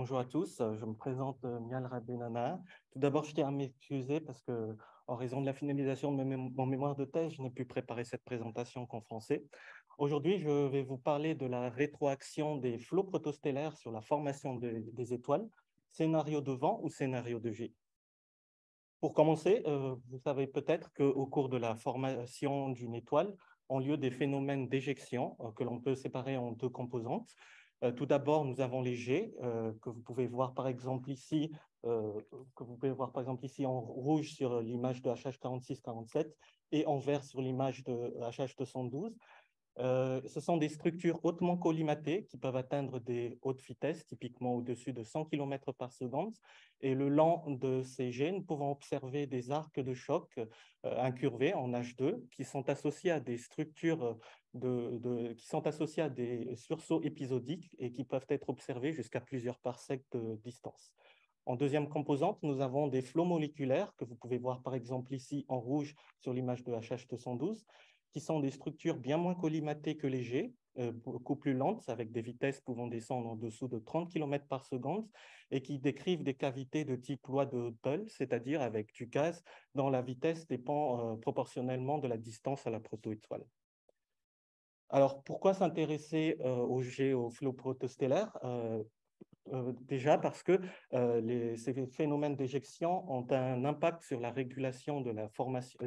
Bonjour à tous, je me présente Mial Rabbenana. Tout d'abord, je tiens à m'excuser parce que, en raison de la finalisation de mon mémoire de thèse, je n'ai pu préparer cette présentation qu'en français. Aujourd'hui, je vais vous parler de la rétroaction des flots protostellaires sur la formation des étoiles, scénario de vent ou scénario de jet. Pour commencer, vous savez peut-être qu'au cours de la formation d'une étoile ont lieu des phénomènes d'éjection que l'on peut séparer en deux composantes. Tout d'abord, nous avons les jets que vous pouvez voir par exemple ici, en rouge sur l'image de HH4647 et en vert sur l'image de HH212. Ce sont des structures hautement collimatées qui peuvent atteindre des hautes vitesses, typiquement au-dessus de 100 km par seconde. Et le long de ces jets, nous pouvons observer des arcs de choc incurvés en H2 qui sont associés à des structures qui sont associés à des sursauts épisodiques et qui peuvent être observés jusqu'à plusieurs parsecs de distance. En deuxième composante, nous avons des flots moléculaires que vous pouvez voir par exemple ici en rouge sur l'image de HH212, qui sont des structures bien moins collimatées que les jets, beaucoup plus lentes, avec des vitesses pouvant descendre en dessous de 30 km par seconde, et qui décrivent des cavités de type loi de Hubble, c'est-à-dire avec du gaz dont la vitesse dépend proportionnellement de la distance à la protoétoile. Alors, pourquoi s'intéresser aux jets, aux flots protostellaires déjà parce que ces phénomènes d'éjection ont un impact sur la régulation de la formation,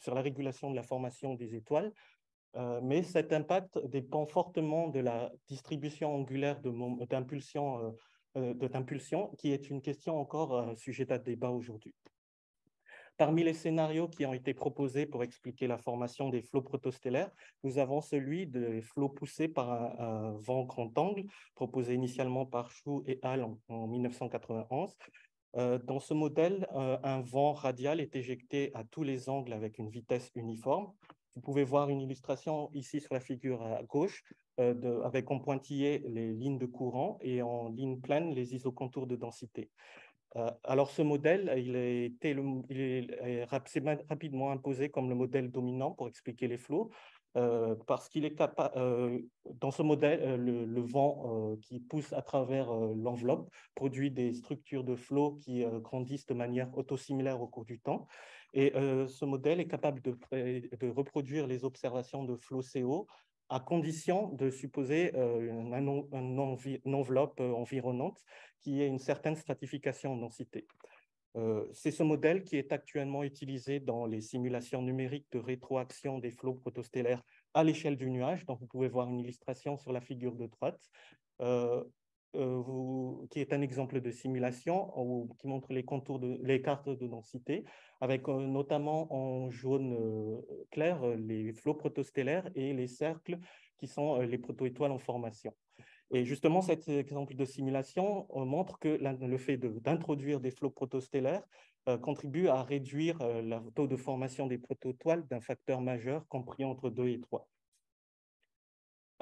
sur la régulation de la formation des étoiles, mais cet impact dépend fortement de la distribution angulaire d'impulsion, qui est une question encore sujette à débat aujourd'hui. Parmi les scénarios qui ont été proposés pour expliquer la formation des flots protostellaires, nous avons celui des flots poussés par un vent grand angle, proposé initialement par Chou et Hall en 1991. Dans ce modèle, un vent radial est éjecté à tous les angles avec une vitesse uniforme. Vous pouvez voir une illustration ici sur la figure à gauche, avec en pointillé les lignes de courant et en ligne pleine les isocontours de densité. Alors, ce modèle, il est rapidement imposé comme le modèle dominant pour expliquer les flots, parce qu'il est capable, dans ce modèle, le vent qui pousse à travers l'enveloppe produit des structures de flots qui grandissent de manière autosimilaire au cours du temps. Et ce modèle est capable de reproduire les observations de flots CO à condition de supposer une enveloppe environnante qui ait une certaine stratification en densité. C'est ce modèle qui est actuellement utilisé dans les simulations numériques de rétroaction des flots protostellaires à l'échelle du nuage. Donc, vous pouvez voir une illustration sur la figure de droite, euh, qui est un exemple de simulation qui montre les cartes de densité, avec notamment en jaune clair les flots protostellaires et les cercles qui sont les protoétoiles en formation. Et justement, cet exemple de simulation montre que le fait d'introduire des flots protostellaires contribue à réduire le taux de formation des protoétoiles d'un facteur majeur compris entre 2 et 3.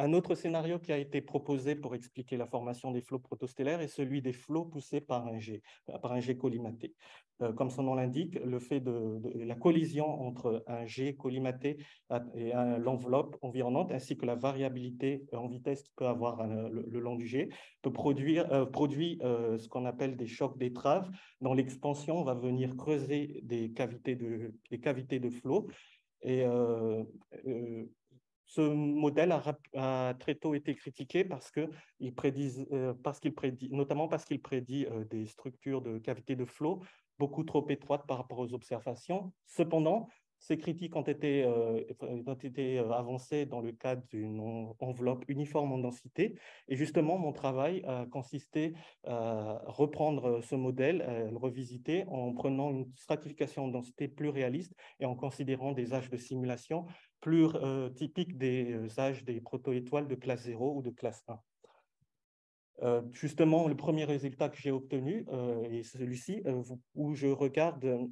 Un autre scénario qui a été proposé pour expliquer la formation des flots protostellaires est celui des flots poussés par un jet collimaté. Comme son nom l'indique, le fait de la collision entre un jet collimaté et l'enveloppe environnante, ainsi que la variabilité en vitesse qu'il peut avoir le long du jet, produit ce qu'on appelle des chocs d'étrave, dont l'expansion va venir creuser des cavités de flot. Et ce modèle a très tôt été critiqué notamment parce qu'il prédit des structures de cavités de flot beaucoup trop étroites par rapport aux observations. Cependant, ces critiques ont été avancées dans le cadre d'une enveloppe uniforme en densité. Et justement, mon travail a consisté à reprendre ce modèle, à le revisiter en prenant une stratification en densité plus réaliste et en considérant des âges de simulation plus typiques des âges des protoétoiles de classe 0 ou de classe 1. Justement, le premier résultat que j'ai obtenu est celui-ci, où je regarde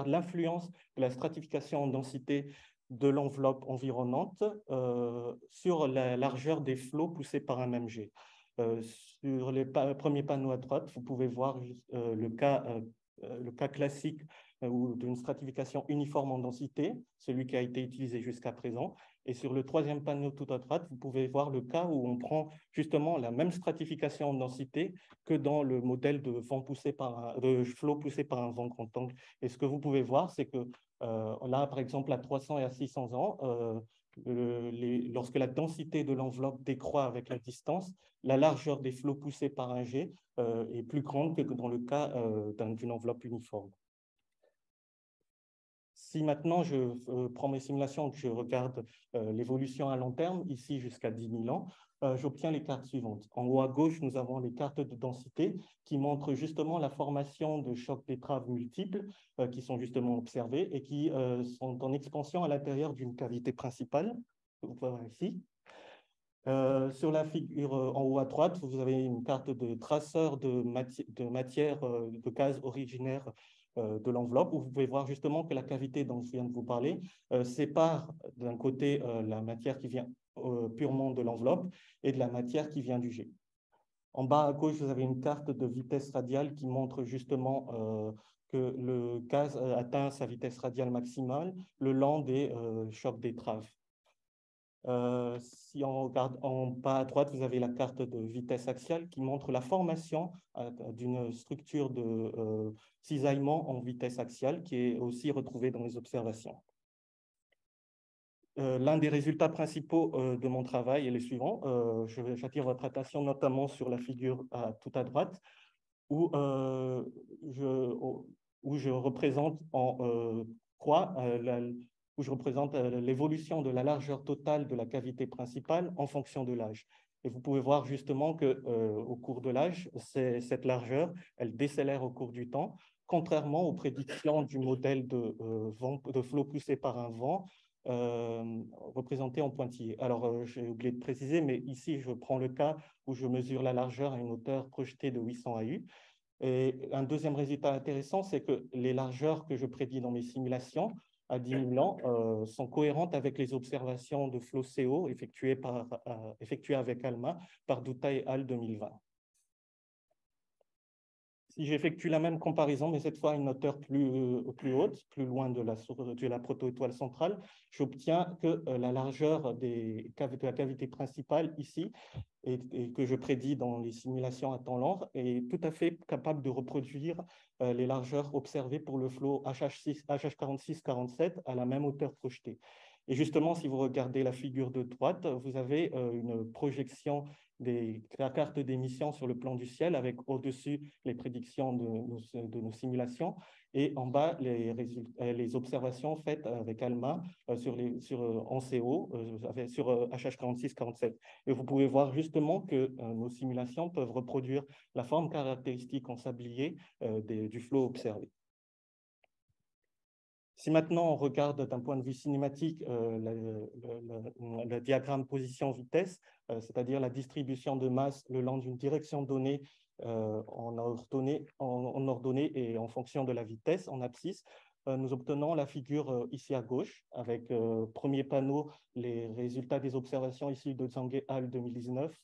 l'influence de la stratification en densité de l'enveloppe environnante sur la largeur des flots poussés par un même jet. Sur les premiers panneaux à droite, vous pouvez voir le cas classique ou d'une stratification uniforme en densité, celui qui a été utilisé jusqu'à présent. Et sur le troisième panneau tout à droite, vous pouvez voir le cas où on prend justement la même stratification en densité que dans le modèle de flot poussé par un vent grand angle. Et ce que vous pouvez voir, c'est que là, par exemple, à 300 et à 600 ans, lorsque la densité de l'enveloppe décroît avec la distance, la largeur des flots poussés par un jet est plus grande que dans le cas d'une enveloppe uniforme. Si maintenant je prends mes simulations et que je regarde l'évolution à long terme, ici jusqu'à 10 000 ans, j'obtiens les cartes suivantes. En haut à gauche, nous avons les cartes de densité qui montrent justement la formation de chocs d'étrave multiples qui sont justement observés et qui sont en expansion à l'intérieur d'une cavité principale. Vous pouvez voir ici. Sur la figure en haut à droite, vous avez une carte de traceur de matière de gaz originaire de l'enveloppe, où vous pouvez voir justement que la cavité dont je viens de vous parler sépare d'un côté la matière qui vient purement de l'enveloppe et de la matière qui vient du jet. En bas à gauche, vous avez une carte de vitesse radiale qui montre justement que le gaz atteint sa vitesse radiale maximale le long des chocs d'étrave. Si on regarde en bas à droite, vous avez la carte de vitesse axiale qui montre la formation d'une structure de cisaillement en vitesse axiale qui est aussi retrouvée dans les observations. L'un des résultats principaux de mon travail est le suivant. J'attire votre attention notamment sur la figure tout à droite où, je représente en croix où je représente l'évolution de la largeur totale de la cavité principale en fonction de l'âge. Et vous pouvez voir justement qu'au cours de l'âge, cette largeur, elle décélère au cours du temps, contrairement aux prédictions du modèle de flot poussé par un vent représenté en pointillé. Alors, j'ai oublié de préciser, mais ici, je prends le cas où je mesure la largeur à une hauteur projetée de 800 AU. Et un deuxième résultat intéressant, c'est que les largeurs que je prédis dans mes simulations à 10 000 ans sont cohérentes avec les observations de flot CO effectuées avec ALMA par Douta et al. 2020. Si j'effectue la même comparaison, mais cette fois à une hauteur plus haute, plus loin de la protoétoile centrale, j'obtiens que la largeur de la cavité principale ici, et que je prédis dans les simulations à temps lent, est tout à fait capable de reproduire les largeurs observées pour le flot HH46-47 à la même hauteur projetée. Et justement, si vous regardez la figure de droite, vous avez une projection des cartes d'émission sur le plan du ciel avec au-dessus les prédictions de nos simulations et en bas les observations faites avec ALMA en CO sur HH46-47. Et vous pouvez voir justement que nos simulations peuvent reproduire la forme caractéristique en sablier du flot observé. Si maintenant on regarde d'un point de vue cinématique le diagramme position-vitesse, c'est-à-dire la distribution de masse le long d'une direction donnée en ordonnée et en fonction de la vitesse en abscisse, nous obtenons la figure ici à gauche avec premier panneau les résultats des observations ici de Zhang et al. 2019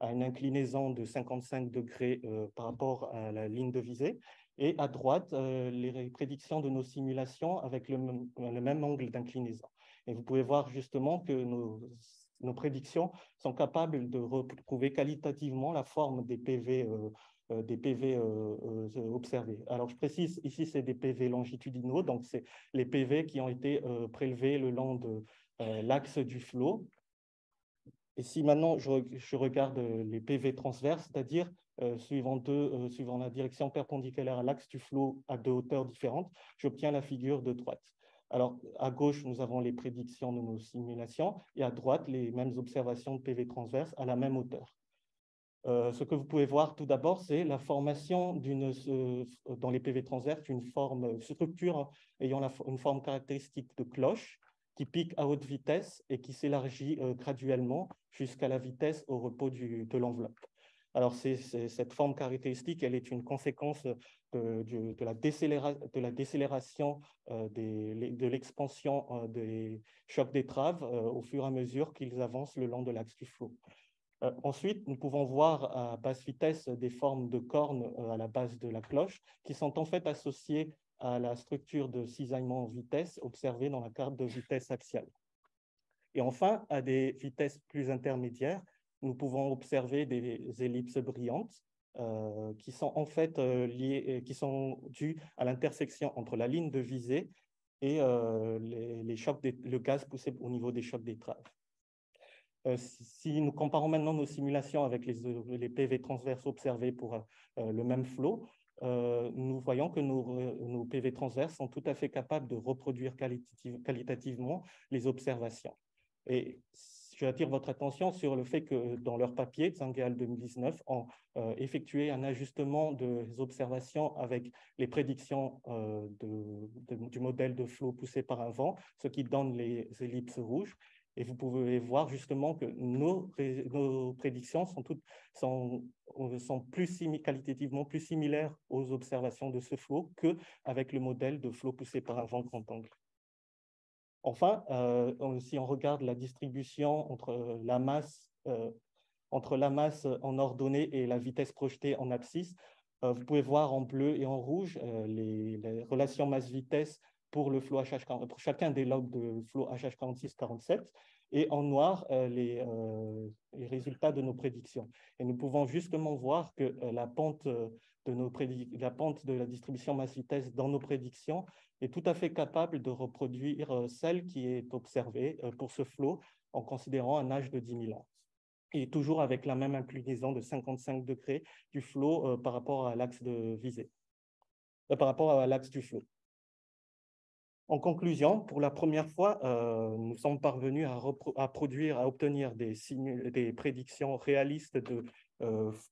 à une inclinaison de 55 degrés par rapport à la ligne de visée. Et à droite, les prédictions de nos simulations avec le même angle d'inclinaison. Et vous pouvez voir justement que nos prédictions sont capables de retrouver qualitativement la forme des PV, observés. Alors, je précise, ici, c'est des PV longitudinaux, donc c'est les PV qui ont été prélevés le long de l'axe du flot. Et si maintenant je regarde les PV transverses, c'est-à-dire suivant la direction perpendiculaire à l'axe du flot à deux hauteurs différentes, j'obtiens la figure de droite. Alors, à gauche, nous avons les prédictions de nos simulations et à droite, les mêmes observations de PV transverses à la même hauteur. Ce que vous pouvez voir tout d'abord, c'est la formation dans les PV transverses d'une structure ayant une forme caractéristique de cloche qui pique à haute vitesse et qui s'élargit graduellement jusqu'à la vitesse au repos de l'enveloppe. Alors, cette forme caractéristique, elle est une conséquence de la décélération de l'expansion des chocs d'étrave au fur et à mesure qu'ils avancent le long de l'axe du flot. Ensuite, nous pouvons voir à basse vitesse des formes de cornes à la base de la cloche qui sont en fait associées à la structure de cisaillement en vitesse observée dans la carte de vitesse axiale. Et enfin, à des vitesses plus intermédiaires, nous pouvons observer des ellipses brillantes qui sont en fait qui sont dues à l'intersection entre la ligne de visée et le gaz poussé au niveau des chocs d'étrave. Si nous comparons maintenant nos simulations avec les PV transverses observés pour le même flot, nous voyons que nos PV transverses sont tout à fait capables de reproduire qualitativement les observations. Et je attire votre attention sur le fait que dans leur papier, Zhang et al. 2019 ont effectué un ajustement des observations avec les prédictions du modèle de flot poussé par un vent, ce qui donne les ellipses rouges. Et vous pouvez voir justement que nos prédictions sont qualitativement plus similaires aux observations de ce flot qu'avec le modèle de flot poussé par un vent grand angle. Enfin, si on regarde la distribution entre la masse en ordonnée et la vitesse projetée en abscisse, vous pouvez voir en bleu et en rouge les relations masse-vitesse pour le flot HH40, pour chacun des logs de flot HH46-47, et en noir les résultats de nos prédictions. Et nous pouvons justement voir que la pente de la distribution masse-vitesse dans nos prédictions est tout à fait capable de reproduire celle qui est observée pour ce flot en considérant un âge de 10 000 ans. Et toujours avec la même inclinaison de 55 degrés du flot par rapport à l'axe de visée, par rapport à l'axe du flot. En conclusion, pour la première fois, nous sommes parvenus à obtenir des prédictions réalistes de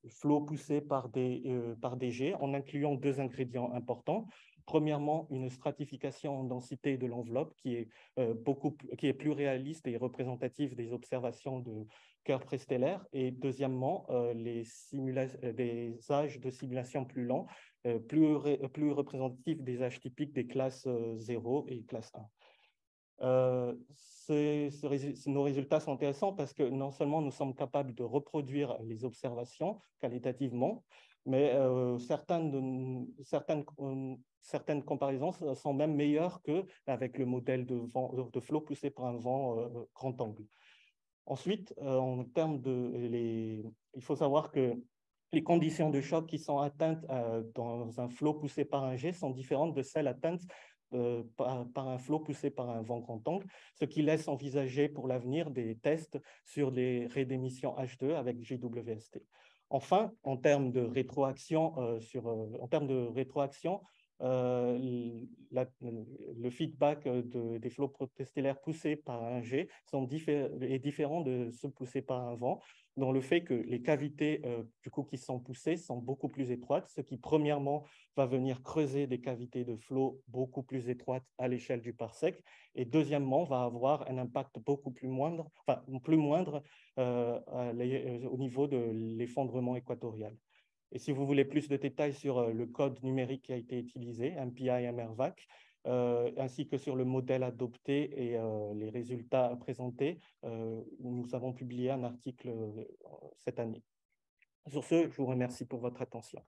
flots poussés par des jets en incluant deux ingrédients importants. Premièrement, une stratification en densité de l'enveloppe qui est plus réaliste et représentative des observations de cœurs préstellaires. Et deuxièmement, des âges de simulation plus lents, plus représentatifs des âges typiques des classes 0 et classe 1. Nos résultats sont intéressants parce que non seulement nous sommes capables de reproduire les observations qualitativement, mais certaines comparaisons sont même meilleures qu'avec le modèle de flot poussé par un vent grand angle. Ensuite, il faut savoir que les conditions de choc qui sont atteintes dans un flot poussé par un jet sont différentes de celles atteintes par un flot poussé par un vent grand angle, ce qui laisse envisager pour l'avenir des tests sur les raies d'émission H2 avec GWST. Enfin, en termes de rétroaction, le feedback des flots protostellaires poussés par un jet est différent de ceux poussés par un vent, dans le fait que les cavités qui sont poussées sont beaucoup plus étroites, ce qui premièrement va venir creuser des cavités de flot beaucoup plus étroites à l'échelle du parsec, et deuxièmement va avoir un impact beaucoup plus moindre au niveau de l'effondrement équatorial. Et si vous voulez plus de détails sur le code numérique qui a été utilisé, MPI MRVAC, ainsi que sur le modèle adopté et les résultats présentés, nous avons publié un article cette année. Sur ce, je vous remercie pour votre attention.